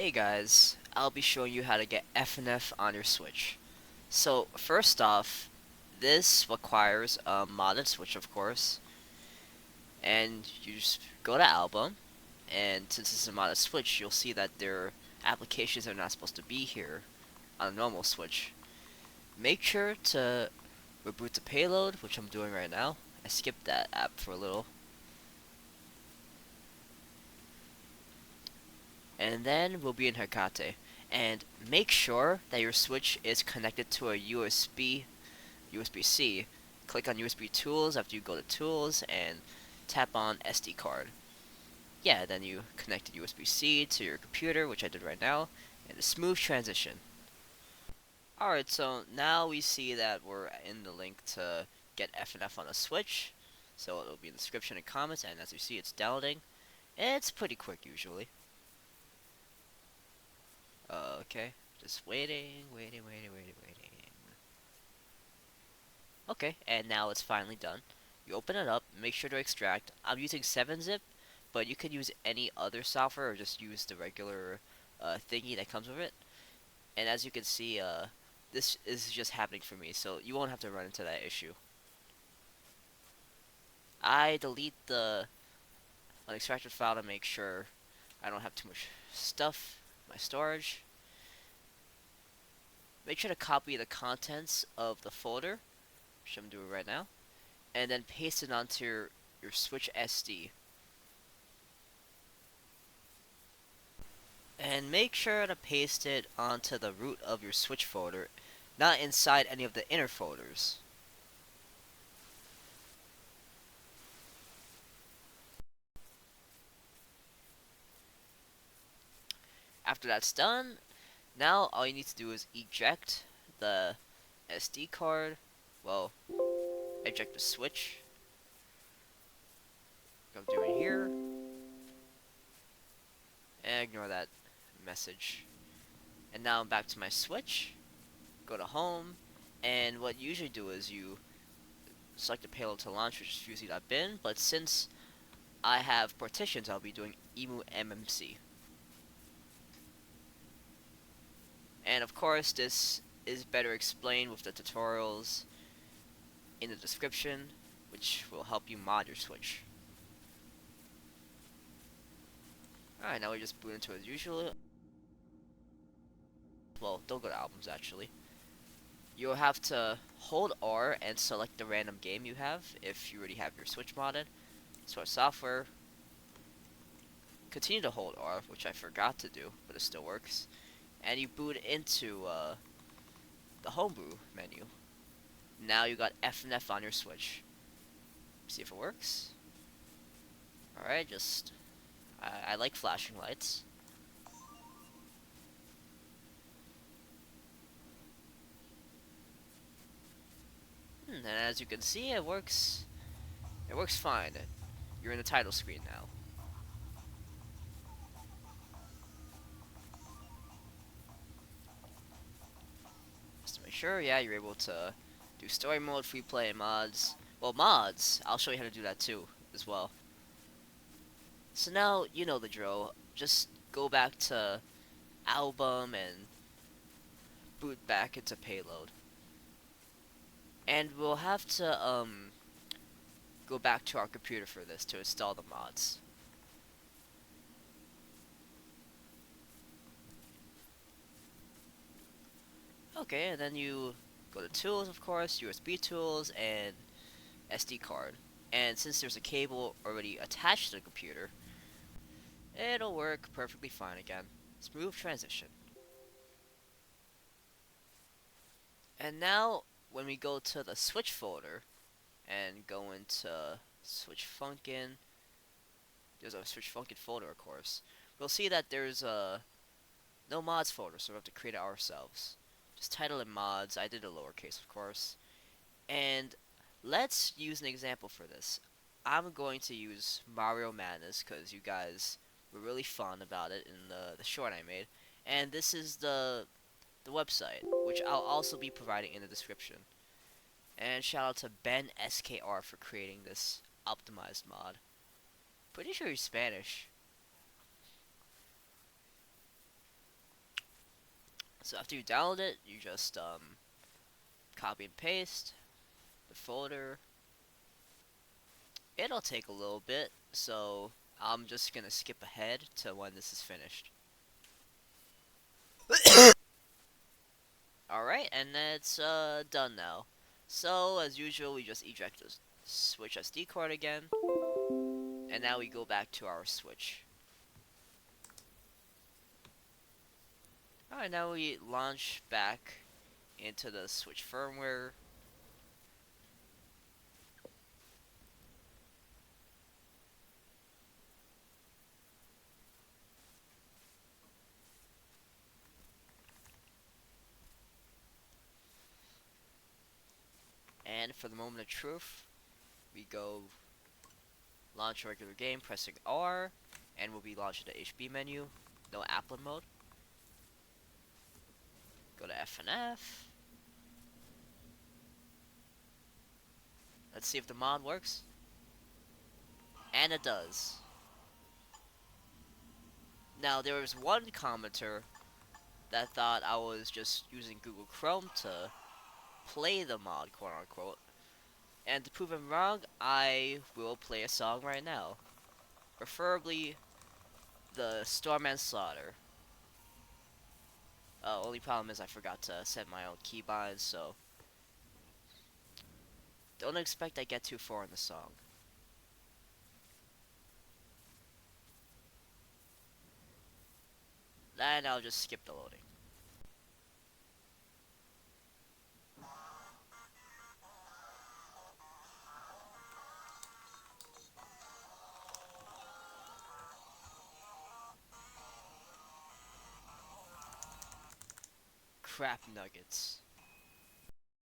Hey guys, I'll be showing you how to get FNF on your Switch. So first off, this requires a modded Switch of course, and you just go to album, and since it's a modded Switch, you'll see that their applications are not supposed to be here on a normal Switch. Make sure to reboot the payload, which I'm doing right now. I skipped that app for a little. And then we'll be in Hecate. And make sure that your Switch is connected to a USB-C. Click on USB tools after you go to tools and tap on SD card. Yeah, then you connect the USB-C to your computer, which I did right now, and a smooth transition. Alright, so now we see that we're in the link to get FNF on a Switch. So it'll be in the description and comments, and as you see, it's downloading. It's pretty quick usually. Okay, just waiting. Okay, and now it's finally done. You open it up, make sure to extract. I'm using 7-zip, but you could use any other software or just use the regular thingy that comes with it. And as you can see, this is just happening for me, so you won't have to run into that issue. I delete the unextracted file to make sure I don't have too much stuff in my storage. Make sure to copy the contents of the folder, which I'm doing right now, and then paste it onto your Switch SD. And make sure to paste it onto the root of your Switch folder, not inside any of the inner folders. After that's done, now all you need to do is eject the SD card. Well, eject the Switch. Like I'm doing here. And ignore that message. And now I'm back to my Switch. Go to home. And what you usually do is you select the payload to launch, which is usually.bin. But since I have partitions, I'll be doing emu mmc. And of course, this is better explained with the tutorials in the description, which will help you mod your Switch. Alright, now we just boot into it as usual. Well, don't go to albums actually. You'll have to hold R and select the random game you have if you already have your Switch modded. Start software. Continue to hold R, which I forgot to do, but it still works. And you boot into the homebrew menu. Now you got FNF on your Switch. See if it works. Alright, I like flashing lights. And as you can see, it works. It works fine. You're in the title screen now. Just to make sure, yeah, you're able to do story mode, free play, and mods. Well, mods, I'll show you how to do that too, as well. So now, you know the drill. Just go back to album and boot back into payload. And we'll have to, go back to our computer for this to install the mods. Okay, and then you go to tools, of course, USB tools, and SD card. And since there's a cable already attached to the computer, it'll work perfectly fine again. Smooth transition. And now, when we go to the Switch folder, and go into Switch Funkin, there's a Switch Funkin folder, of course. We'll see that there's a no mods folder, so we have to create it ourselves. Just title it mods. I did a lowercase, of course. And let's use an example for this. I'm going to use Mario Madness because you guys were really fun about it in the short I made. And this is the website, which I'll also be providing in the description. And shout out to Ben SKR for creating this optimized mod. Pretty sure he's Spanish. So after you download it, you just copy and paste the folder. It'll take a little bit, so I'm just gonna skip ahead to when this is finished. Alright, and it's done now. So as usual, we just eject the Switch SD card again, and now we go back to our Switch. Alright, now we launch back into the Switch firmware. And for the moment of truth, we go launch a regular game, pressing R, and we'll be launching the HB menu. No applet mode. Go to FNF. Let's see if the mod works. And it does. Now, there was one commenter that thought I was just using Google Chrome to play the mod, quote unquote. And to prove him wrong, I will play a song right now. Preferably the Storm Slaughter. Only problem is I forgot to set my own keybinds, so don't expect I get too far in the song. And I'll just skip the loading. Crap nuggets.